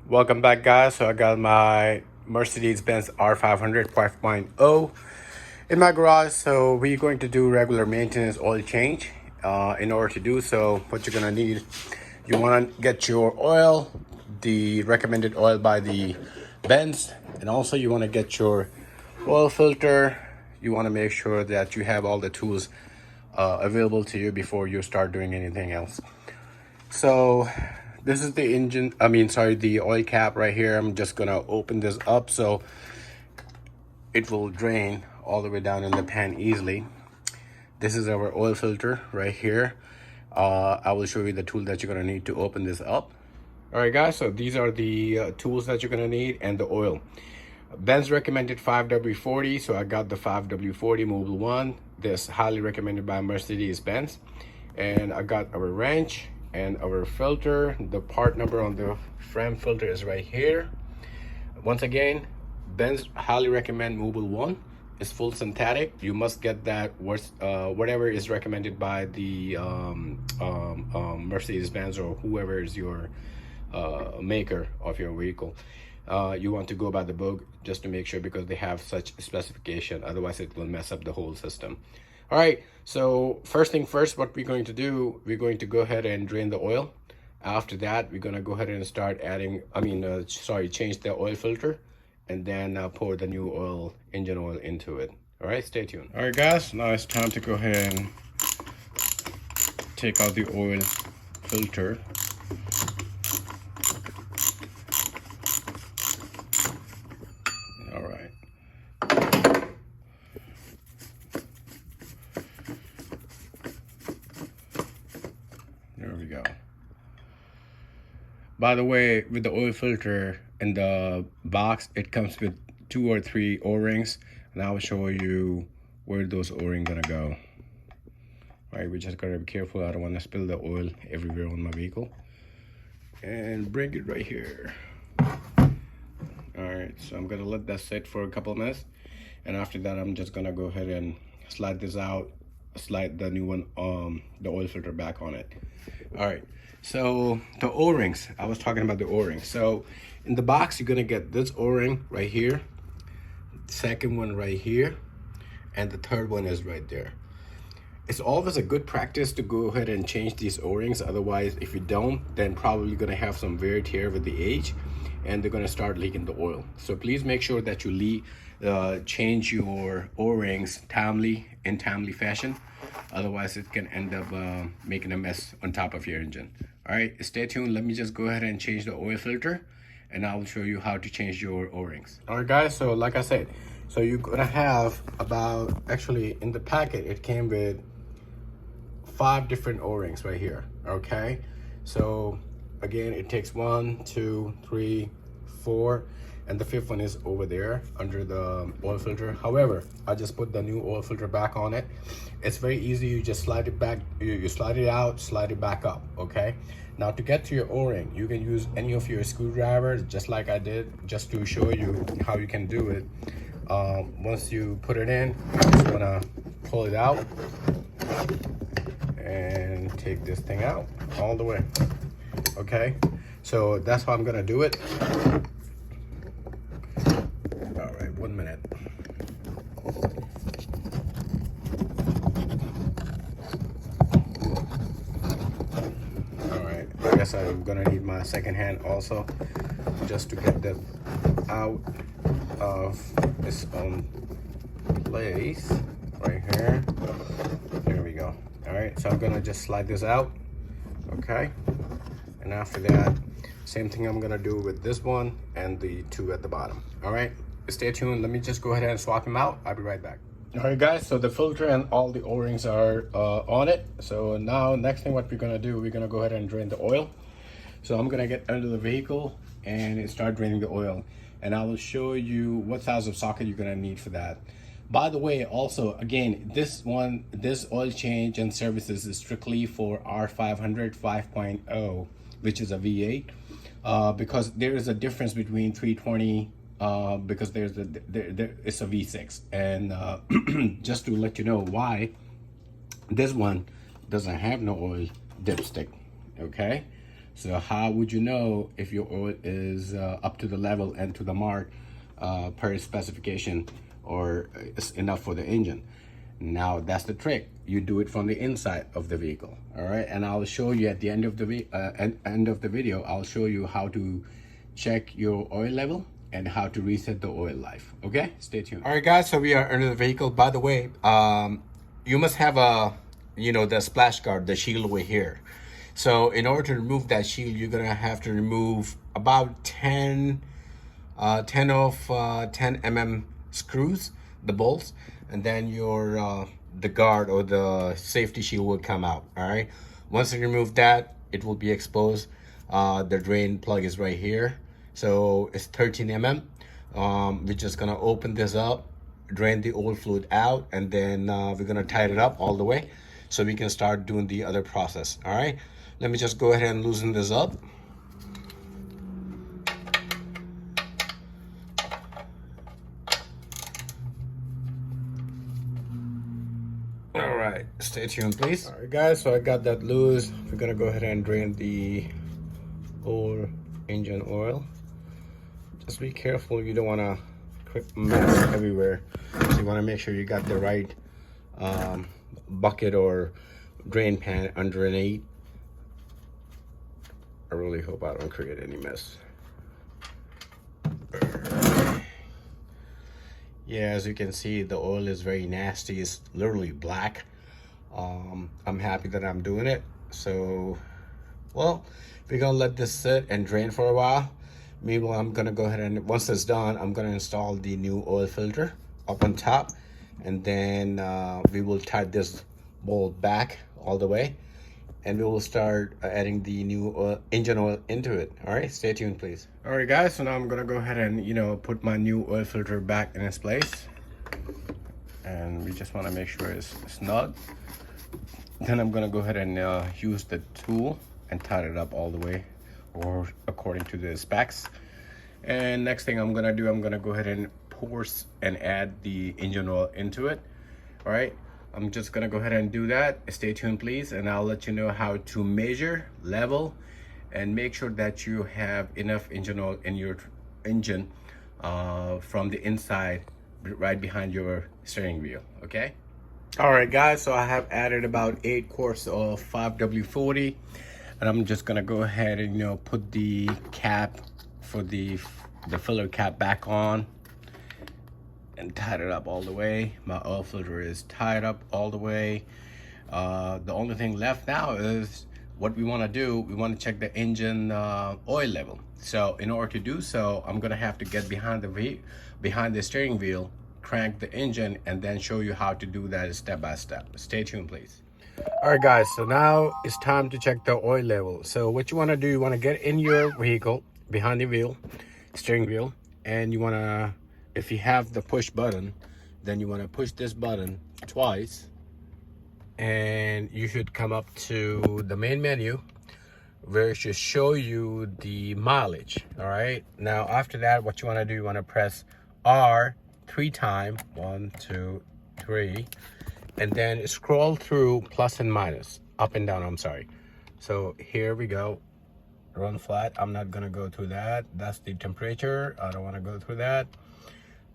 Welcome back, guys. So I got my Mercedes-Benz R500 5.0 in my garage. So we're going to do regular maintenance oil change. In order to do so, what you're gonna need, you want to get your oil, the recommended oil by the Benz, and also you want to get your oil filter. You want to make sure that you have all the tools available to you before you start doing anything else. So this is the engine, the oil cap right here. I'm just gonna open this up so it will drain all the way down in the pan easily. This is our oil filter right here. I will show you the tool that you're gonna need to open this up. All right, guys, so these are the tools that you're gonna need and the oil. Benz recommended 5W40, so I got the 5W40 Mobile 1. This highly recommended by Mercedes-Benz. And I got our wrench and our filter. The part number on the frame filter is right here. Once again, Benz highly recommend Mobile 1. It's full synthetic. You must get that whatever is recommended by the Mercedes-Benz or whoever is your maker of your vehicle. You want to go by the book just to make sure, because they have such specification, otherwise it will mess up the whole system. All right, so first thing first, what we're going to do, we're going to go ahead and drain the oil. After that, we're going to go ahead and start adding, change the oil filter, and then pour the new oil, engine oil, into it. All right, stay tuned. All right, guys, now it's time to go ahead and take out the oil filter. All right. There we go. By the way, with the oil filter in the box, it comes with 2 or 3 O-rings, and I will show you where those O-rings gonna go. All right, we just gotta be careful. I don't want to spill the oil everywhere on my vehicle. And bring it right here. All right, so I'm gonna let that sit for a couple of minutes, and after that I'm just gonna go ahead and slide this out, slide the new one, the oil filter back on it. All right, so the O-rings, I was talking about the O-rings. So in the box you're gonna get this O-ring right here, second one right here, and the third one is right there. It's always a good practice to go ahead and change these O-rings. Otherwise, if you don't, then probably gonna have some wear and tear with the age, and they're gonna start leaking the oil. So please make sure that you change your O-rings in timely fashion. Otherwise, it can end up making a mess on top of your engine. All right, stay tuned. Let me just go ahead and change the oil filter, and I will show you how to change your O-rings. All right, guys, so like I said, so you're gonna have about, actually in the packet, it came with 5 different O-rings right here, okay? So again, it takes 1, 2, 3, 4, and the 5th one is over there under the oil filter. However, I just put the new oil filter back on it. It's very easy. You just slide it back, you slide it out, slide it back up, okay? Now to get to your O-ring, you can use any of your screwdrivers, just like I did, just to show you how you can do it. Once you put it in, you just wanna pull it out and take this thing out all the way. Okay, so that's how I'm gonna do it. All right, 1 minute. All right, I guess I'm gonna need my second hand also, just to get that out of its own place right here. There we go. All right, so I'm gonna just slide this out, okay? And after that, same thing I'm gonna do with this one and the 2 at the bottom. All right, stay tuned. Let me just go ahead and swap them out. I'll be right back. All right, guys, so the filter and all the O-rings are on it. So now, next thing what we're gonna do, we're gonna go ahead and drain the oil. So I'm gonna get under the vehicle and start draining the oil. And I will show you what size of socket you're gonna need for that. By the way, also, again, this oil change and services is strictly for R500 5.0, which is a V8, because there is a difference between 320, because it's a V6. And just to let you know why, This one doesn't have no oil dipstick, okay? So how would you know if your oil is up to the level and to the mark per specification, or it's enough for the engine? Now that's the trick. You do it from the inside of the vehicle, all right? And I'll show you at the end of the video. I'll show you how to check your oil level and how to reset the oil life. Okay, stay tuned. All right, guys. So we are under the vehicle. By the way, you must have a, the splash guard, the shield over here. So in order to remove that shield, you're gonna have to remove about 10 mm screws, the bolts, and then your the guard or the safety shield will come out. All right, once you remove that, it will be exposed. The drain plug is right here, so it's 13 mm. We're just gonna open this up, drain the oil fluid out, and then we're gonna tie it up all the way so we can start doing the other process. All right, let me just go ahead and loosen this up. All right, stay tuned, please. All right, guys, so I got that loose. We're gonna go ahead and drain the old engine oil. Just be careful, you don't want to create mess everywhere. So you want to make sure you got the right bucket or drain pan underneath. I really hope I don't create any mess. Yeah, as you can see, the oil is very nasty. It's literally black. I'm happy that I'm doing it. So, well, we're gonna let this sit and drain for a while. Meanwhile, I'm gonna go ahead and, once it's done, I'm gonna install the new oil filter up on top, and then we will tie this bolt back all the way, and we will start adding the new engine oil into it. All right, stay tuned, please. All right, guys, so now I'm gonna go ahead and put my new oil filter back in its place, and we just want to make sure it's snug. Then I'm gonna go ahead and use the tool and tie it up all the way, or according to the specs. And next thing I'm gonna do, I'm gonna go ahead and pour and add the engine oil into it. All right, I'm just gonna go ahead and do that. Stay tuned, please, and I'll let you know how to measure, level, and make sure that you have enough engine oil in your engine from the inside, right behind your steering wheel. Okay. All right, guys, so I have added about 8 quarts of 5W40, and I'm just gonna go ahead and put the cap for the filler cap back on and tied it up all the way. My oil filter is tied up all the way. The only thing left now is what we want to do. We want to check the engine oil level. So in order to do so, I'm gonna have to get behind the steering wheel, crank the engine, and then show you how to do that step by step. Stay tuned, please. All right, guys, so now it's time to check the oil level. So what you want to do, you want to get in your vehicle, behind the wheel, steering wheel, and you want to, if you have the push button, then you want to push this button twice, and you should come up to the main menu where it should show you the mileage. All right, now after that, what you want to do, you want to press R 3 times, 1, 2, 3, and then scroll through plus and minus, up and down, I'm sorry. So here we go, run flat. I'm not gonna go through that. That's the temperature. I don't want to go through that.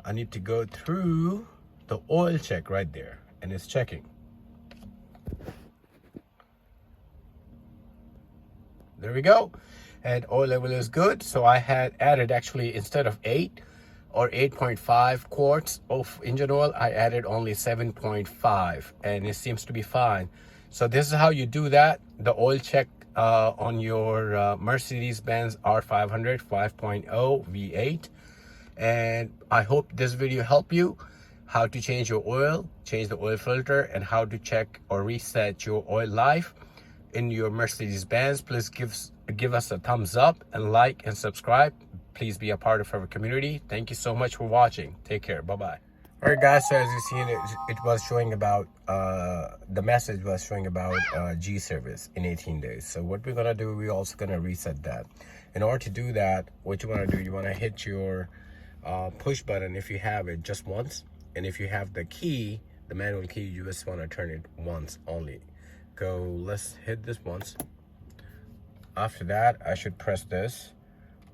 I need to go through the oil check right there, and it's checking. There we go, and oil level is good. So I had added, actually, instead of 8 or 8.5 quarts of engine oil, I added only 7.5, and it seems to be fine. So this is how you do that, the oil check on your Mercedes-Benz R500 5.0 V8. And I hope this video helped you how to change your oil, change the oil filter, and how to check or reset your oil life in your Mercedes-Benz. Please give us a thumbs up and like and subscribe. Please be a part of our community. Thank you so much for watching. Take care. Bye-bye. All right, guys, so as you see, it was showing about, the message was showing about G service in 18 days. So what we're gonna do, we're also gonna reset that. In order to do that, what you wanna do, you wanna hit your push button if you have it just once. And if you have the key, the manual key, you just want to turn it once only. Let's hit this once. After that, I should press this.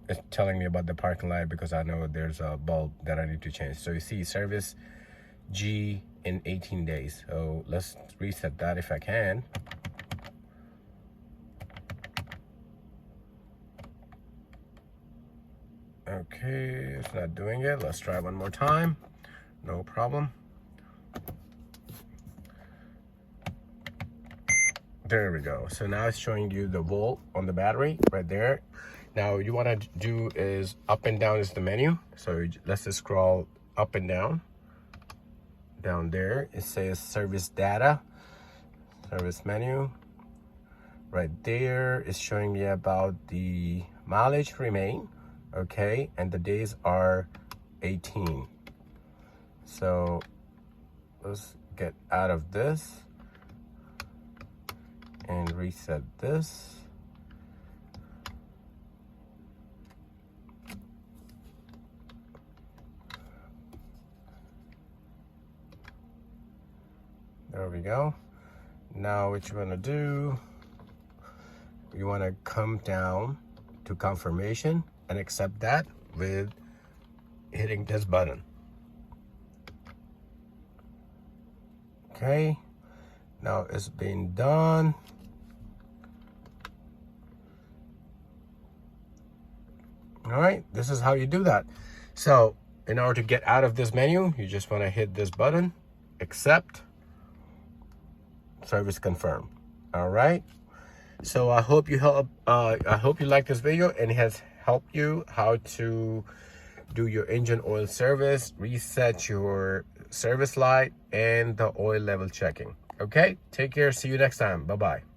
It's telling me about the parking light because I know there's a bulb that I need to change. So you see service G in 18 days. So let's reset that if I can. Okay, it's not doing it. Let's try one more time. No problem. There we go. So now it's showing you the volt on the battery right there. Now you want to do is up and down is the menu. So let's just scroll up and down. Down there it says service data, service menu. Right there is showing me about the mileage remain. Okay, and the days are 18. So let's get out of this and reset this. There we go. Now what you want to do, you want to come down to confirmation and accept that with hitting this button. Okay, now it's been done. All right, this is how you do that. So in order to get out of this menu, you just want to hit this button, accept, service confirm. All right, so I hope you like this video and it has helped you how to do your engine oil service, reset your service light, and the oil level checking. Okay, take care. See you next time. Bye bye.